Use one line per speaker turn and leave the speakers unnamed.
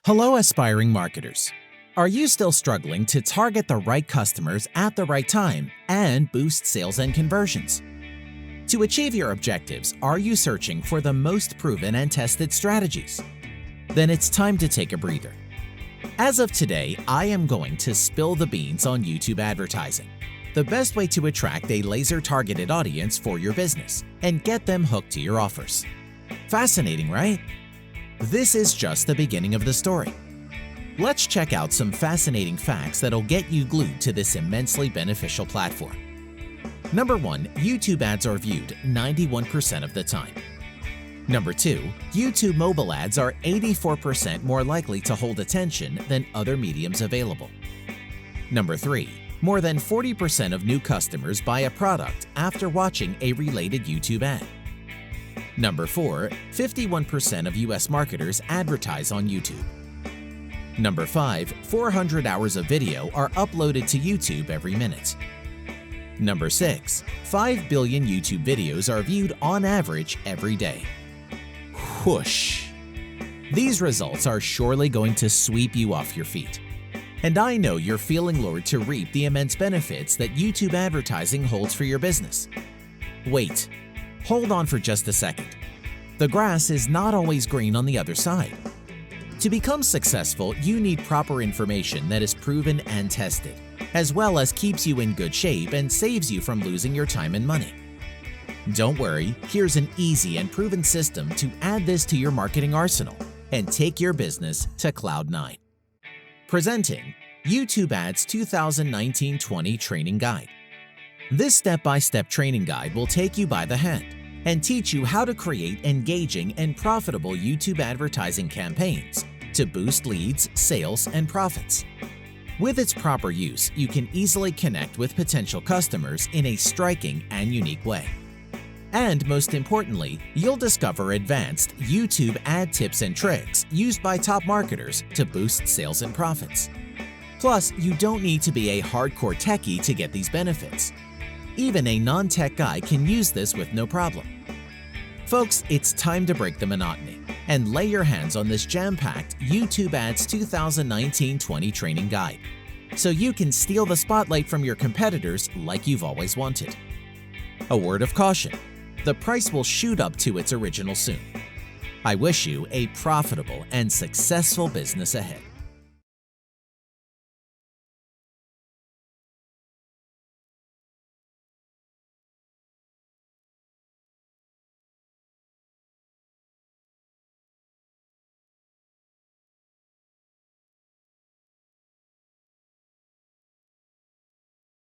Hello, aspiring marketers. Are you still struggling to target the right customers at the right time and boost sales and conversions? To achieve your objectives, are you searching for the most proven and tested strategies? Then it's time to take a breather. As of today, I am going to spill the beans on YouTube advertising, the best way to attract a laser-targeted audience for your business and get them hooked to your offers. Fascinating, right? This is just the beginning of the story. Let's check out some fascinating facts that'll get you glued to this immensely beneficial platform. Number 1. YouTube ads are viewed 91% of the time. Number 2. YouTube mobile ads are 84% more likely to hold attention than other mediums available. Number 3. More than 40% of new customers buy a product after watching a related YouTube ad. Number 4. 51% of US marketers advertise on YouTube. Number 5. 400 hours of video are uploaded to YouTube every minute. Number 6. 5 billion YouTube videos are viewed on average every day. Whoosh! These results are surely going to sweep you off your feet. And I know you're feeling lured to reap the immense benefits that YouTube advertising holds for your business. Wait. Hold on for just a second. The grass is not always green on the other side. To become successful, you need proper information that is proven and tested, as well as keeps you in good shape and saves you from losing your time and money. Don't worry, here's an easy and proven system to add this to your marketing arsenal and take your business to Cloud 9. Presenting YouTube Ads 2019-20 Training Guide. This step-by-step training guide will take you by the hand and teach you how to create engaging and profitable YouTube advertising campaigns to boost leads, sales, and profits. With its proper use, you can easily connect with potential customers in a striking and unique way. And most importantly, you'll discover advanced YouTube ad tips and tricks used by top marketers to boost sales and profits. Plus, you don't need to be a hardcore techie to get these benefits. Even a non-tech guy can use this with no problem. Folks, it's time to break the monotony and lay your hands on this jam-packed YouTube Ads 2019-20 Training Guide so you can steal the spotlight from your competitors like you've always wanted. A word of caution: the price will shoot up to its original soon. I wish you a profitable and successful business ahead.